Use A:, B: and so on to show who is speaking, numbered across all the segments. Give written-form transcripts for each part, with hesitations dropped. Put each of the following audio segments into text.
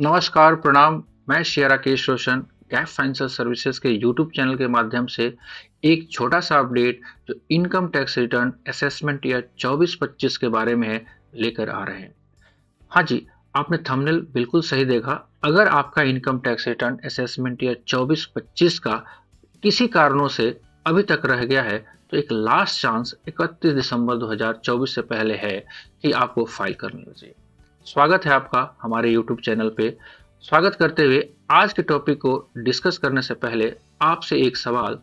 A: नमस्कार, प्रणाम। मैं Shri Rakesh Roshan gap financial services के यूट्यूब चैनल के माध्यम से एक छोटा सा अपडेट जो income tax return assessment year 24-25 के बारे में है लेकर आ रहे हैं। हाँ जी, आपने थंबनेल बिल्कुल सही देखा। अगर आपका income tax return assessment year 24-25 का किसी कारणों से अभी तक रह गया है तो एक लास्ट चांस 31 दिसंबर 2024 से पहले है कि आपको फाइल कर लेना चाहिए। स्वागत है आपका हमारे यूट्यूब चैनल पे। स्वागत करते हुए आज के टॉपिक को डिस्कस करने से पहले आपसे एक सवाल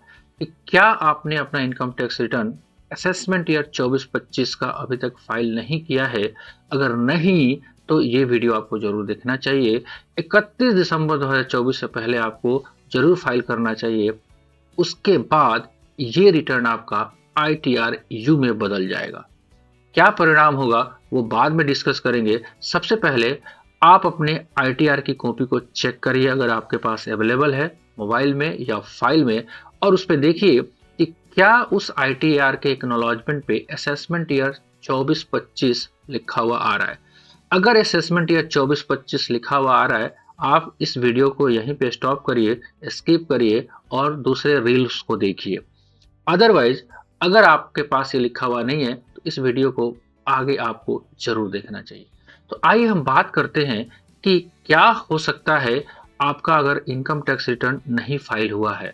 A: कि क्या आपने अपना income tax return assessment year 24-25 का अभी तक फाइल नहीं किया है? अगर नहीं तो ये वीडियो आपको जरूर देखना चाहिए। 31 दिसंबर 2024 से पहले आपको जरूर फाइल करना चाहिए। उसके बाद ये रिटर्न आपका ITR यू में बदल जाएगा। क्या परिणाम होगा वो बाद में डिस्कस करेंगे। सबसे पहले आप अपने ITR की कॉपी को चेक करिए, अगर आपके पास अवेलेबल है मोबाइल में या फाइल में, और उस पर देखिए कि क्या उस ITR के एक्नॉलेजमेंट पे असेसमेंट ईयर 24-25 लिखा हुआ आ रहा है। अगर असेसमेंट ईयर 24-25 लिखा हुआ आ रहा है, आप इस वीडियो को यहीं पे स्टॉप करिए, स्किप करिए और दूसरे रील्स को देखिए। अदरवाइज अगर आपके पास ये लिखा हुआ नहीं है तो इस वीडियो को आगे आपको जरूर देखना चाहिए। तो आइए हम बात करते हैं कि क्या हो सकता है आपका अगर इनकम टैक्स रिटर्न नहीं फाइल हुआ है।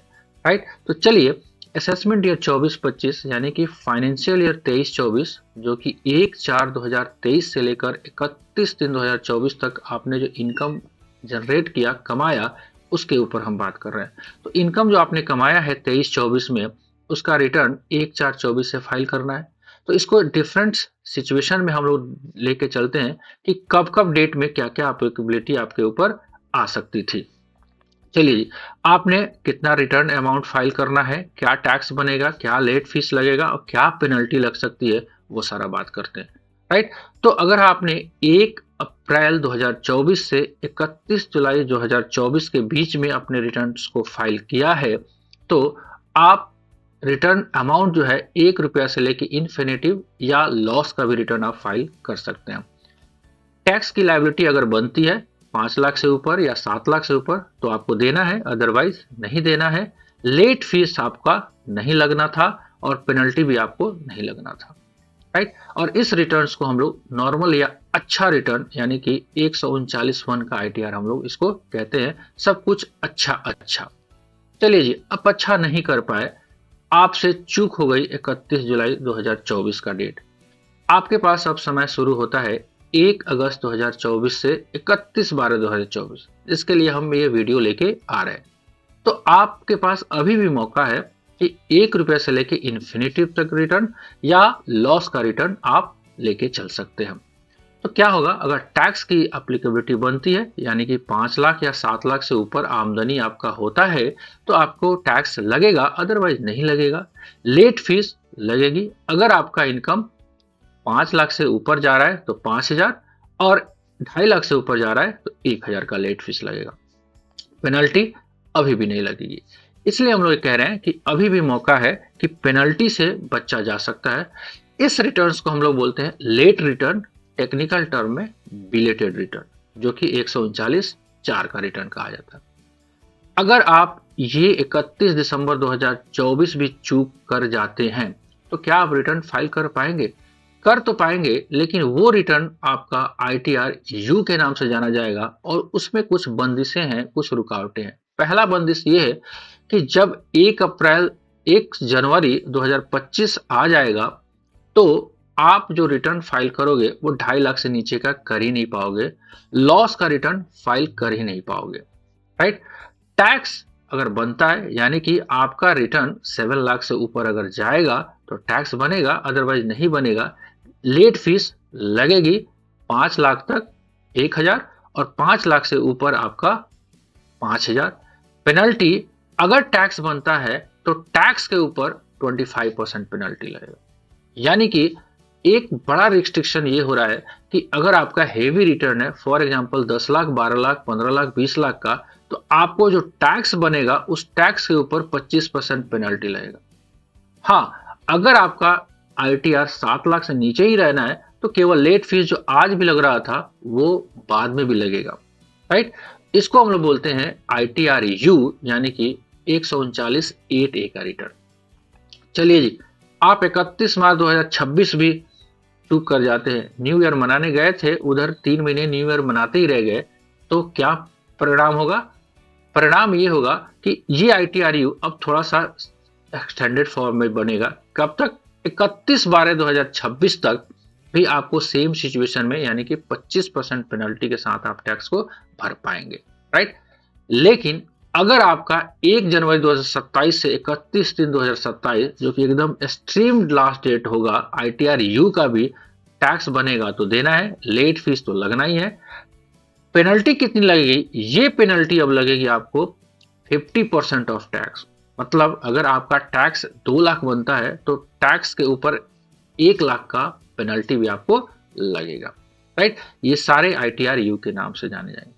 A: राइट, तो चलिए असेसमेंट ईयर 24-25 यानी कि फाइनेंशियल ईयर 23-24 जो कि 1/4/2023 से लेकर 31/3/2024 तक आपने जो इनकम जनरेट किया, कमाया, उसके ऊपर हम बात कर रहे हैं। तो इनकम जो आपने कमाया है 23-24 में, उसका रिटर्न 1/4/24 से फाइल करना है। तो इसको डिफरेंट सिचुएशन में हम लोग लेके चलते हैं कि कब कब डेट में क्या क्या एप्लीकेबिलिटी आपके ऊपर आ सकती थी। चलिए जी, आपने कितना रिटर्न अमाउंट फाइल करना है, क्या टैक्स बनेगा, क्या लेट फीस लगेगा और क्या पेनल्टी लग सकती है, वो सारा बात करते हैं। राइट, तो अगर आपने 1 अप्रैल 2024 से 31 जुलाई 2024 के बीच में अपने रिटर्न्स को फाइल किया है तो आप रिटर्न अमाउंट जो है 1 रुपया से लेके इन्फिनिटिव या लॉस का भी रिटर्न आप फाइल कर सकते हैं। टैक्स की लायबिलिटी अगर बनती है 5 लाख से ऊपर या 7 लाख से ऊपर तो आपको देना है, अदरवाइज नहीं देना है। लेट फीस आपका नहीं लगना था और पेनल्टी भी आपको नहीं लगना था। राइट, और इस रिटर्न्स को हम लोग नॉर्मल या अच्छा रिटर्न यानी कि 139(1) का ITR हम लोग इसको कहते हैं। सब कुछ अच्छा अच्छा। चलिए जी, अब अच्छा नहीं कर पाए, आपसे चूक हो गई 31 जुलाई 2024 का डेट। आपके पास अब समय शुरू होता है 1 अगस्त 2024 से 31/12/2024। इसके लिए हम ये वीडियो लेके आ रहे हैं। तो आपके पास अभी भी मौका है कि 1 रुपये से लेके इन्फिनिटिव तक रिटर्न या लॉस का रिटर्न आप लेके चल सकते हैं। तो क्या होगा अगर टैक्स की एप्लीकेबिलिटी बनती है यानी कि 5 लाख या 7 लाख से ऊपर आमदनी आपका होता है तो आपको टैक्स लगेगा, अदरवाइज नहीं लगेगा। लेट फीस लगेगी। अगर आपका इनकम 5 लाख से ऊपर जा रहा है तो 5,000 और 2.5 लाख से ऊपर जा रहा है तो 1,000 का लेट फीस लगेगा। पेनल्टी अभी भी नहीं लगेगी। इसलिए हम लोग कह रहे हैं कि अभी भी मौका है कि पेनल्टी से बचा जा सकता है। इस रिटर्न्स को हम लोग बोलते हैं लेट रिटर्न, टेक्निकल टर्म में बिलेटेड रिटर्न, जो कि 139(4) का रिटर्न कहा जाता है। अगर आप ये 31 दिसंबर 2024 भी चूक कर जाते हैं तो क्या आप रिटर्न फाइल कर पाएंगे? कर तो पाएंगे, लेकिन वो रिटर्न आपका ITR यू के नाम से जाना जाएगा और उसमें कुछ बंदिशें हैं, कुछ रुकावटें हैं। पहला बंदिश ये है कि जब 1 जनवरी 2025 आ जाएगा तो आप जो रिटर्न फाइल करोगे वो 2.5 लाख से नीचे का कर ही नहीं पाओगे, लॉस का रिटर्न फाइल कर ही नहीं पाओगे। राइट, टैक्स अगर बनता है यानी कि आपका रिटर्न 7 लाख से ऊपर अगर जाएगा तो टैक्स बनेगा, अदरवाइज नहीं बनेगा। लेट फीस लगेगी 5 लाख तक 1,000 और 5 लाख से ऊपर आपका 5,000। पेनल्टी अगर टैक्स बनता है तो टैक्स के ऊपर 25% पेनल्टी लगेगा। यानी कि एक बड़ा रिस्ट्रिक्शन ये हो रहा है कि अगर आपका हेवी रिटर्न है, फॉर एग्जांपल 10 लाख, 12 लाख, 15 लाख, 20 लाख का, तो आपको जो टैक्स बनेगा उस टैक्स के ऊपर 25% पेनल्टी लगेगा। हाँ, अगर आपका ITR 7 लाख से नीचे ही रहना है तो केवल लेट फीस जो आज भी लग रहा था वो बाद में भी लगेगा। राइट। इसको हम लोग बोलते हैं ITR-U, यानी कि 139(8)A का रिटर्न। चलिए जी, आप 31 मार्च 2026 भी चूक कर जाते हैं, न्यू ईयर मनाने गए थे, उधर 3 महीने न्यू ईयर मनाते ही रह गए, तो क्या परिणाम होगा? परिणाम ये होगा कि ये ITR-U अब थोड़ा सा एक्सटेंडेड फॉर्म में बनेगा। कब तक? 31/12/2026 तक भी आपको सेम सिचुएशन में, यानी कि 25% पेनल्टी के साथ आप टैक्स को भर पाएंगे, राइट। लेकिन अगर आपका 1 जनवरी 2027 से 31 दिन 2027, जो कि एकदम एक्सट्रीम लास्ट डेट होगा, ITR-U का भी टैक्स बनेगा तो देना है, लेट फीस तो लगना ही है। पेनल्टी कितनी लगेगी? ये पेनल्टी अब लगेगी आपको 50% ऑफ टैक्स। मतलब अगर आपका टैक्स 2 लाख बनता है तो टैक्स के ऊपर 1 लाख का पेनल्टी भी आपको लगेगा, राइट। ये सारे ITR-U के नाम से जाने जाएंगे।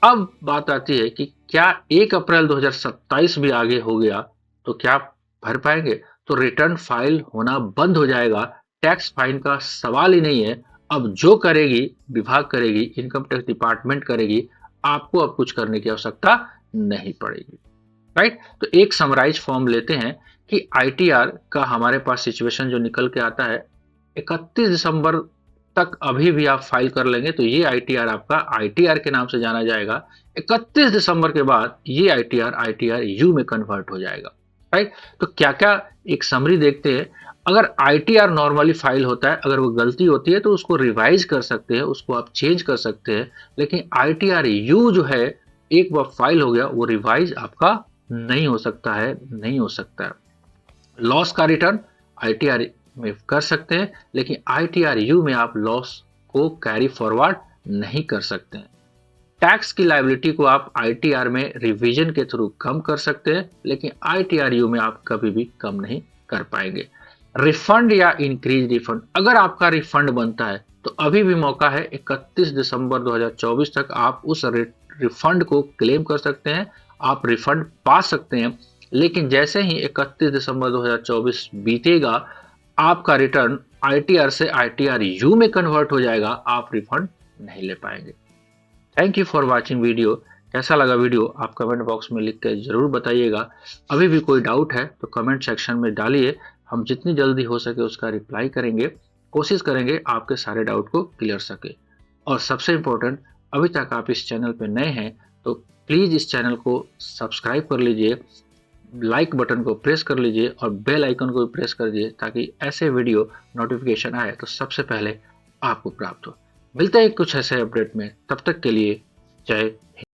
A: अब बात आती है कि क्या 1 अप्रैल 2027 भी आगे हो गया तो क्या भर पाएंगे? तो रिटर्न फाइल होना बंद हो जाएगा, टैक्स फाइन का सवाल ही नहीं है। अब जो करेगी विभाग करेगी, इनकम टैक्स डिपार्टमेंट करेगी, आपको अब कुछ करने की आवश्यकता नहीं पड़ेगी, राइट। तो एक समराइज फॉर्म लेते हैं कि ITR का हमारे पास सिचुएशन जो निकल के आता है, 31 दिसंबर तक अभी भी आप फाइल कर लेंगे तो ये ITR आपका ITR के नाम से जाना जाएगा। 31 दिसंबर के बाद ये ITR-U में कन्वर्ट हो जाएगा, राइट। तो क्या क्या एक समरी देखते हैं। अगर ITR नॉर्मली फाइल होता है, अगर वो गलती होती है तो उसको रिवाइज कर सकते हैं, उसको आप चेंज कर सकते हैं। लेकिन ITR-U जो है, एक बार फाइल हो गया, वो रिवाइज आपका नहीं हो सकता है, नहीं हो सकता है। लॉस का रिटर्न ITR में कर सकते हैं, लेकिन ITR-U में आप लॉस को कैरी फॉरवर्ड नहीं कर सकते हैं। टैक्स की लायबिलिटी को आप ITR में रिवीजन के थ्रू कम कर सकते हैं, लेकिन ITR-U में आप कभी भी कम नहीं कर पाएंगे। रिफंड या इंक्रीज रिफंड, अगर आपका रिफंड बनता है तो अभी भी मौका है, 31 दिसंबर 2024 तक आप उस रिफंड को क्लेम कर सकते हैं, आप रिफंड पा सकते हैं। लेकिन जैसे ही 31 दिसंबर 2024 बीतेगा, आपका रिटर्न ITR से ITR-U में कन्वर्ट हो जाएगा, आप रिफंड नहीं ले पाएंगे। Thank you for watching video. कैसा लगा वीडियो आप कमेंट बॉक्स में लिख कर जरूर बताइएगा। अभी भी कोई डाउट है तो कमेंट सेक्शन में डालिए, हम जितनी जल्दी हो सके उसका रिप्लाई करेंगे, कोशिश करेंगे आपके सारे डाउट को क्लियर सके। और सबसे इम्पोर्टेंट, अभी तक आप इस चैनल पर नए हैं तो प्लीज़ इस चैनल को सब्सक्राइब कर लीजिए, लाइक बटन को प्रेस कर लीजिए और बेल आइकन को भी प्रेस कर दीजिए, ताकि ऐसे वीडियो नोटिफिकेशन आए तो सबसे पहले आपको प्राप्त हो। मिलते हैं कुछ ऐसे अपडेट में, तब तक के लिए जय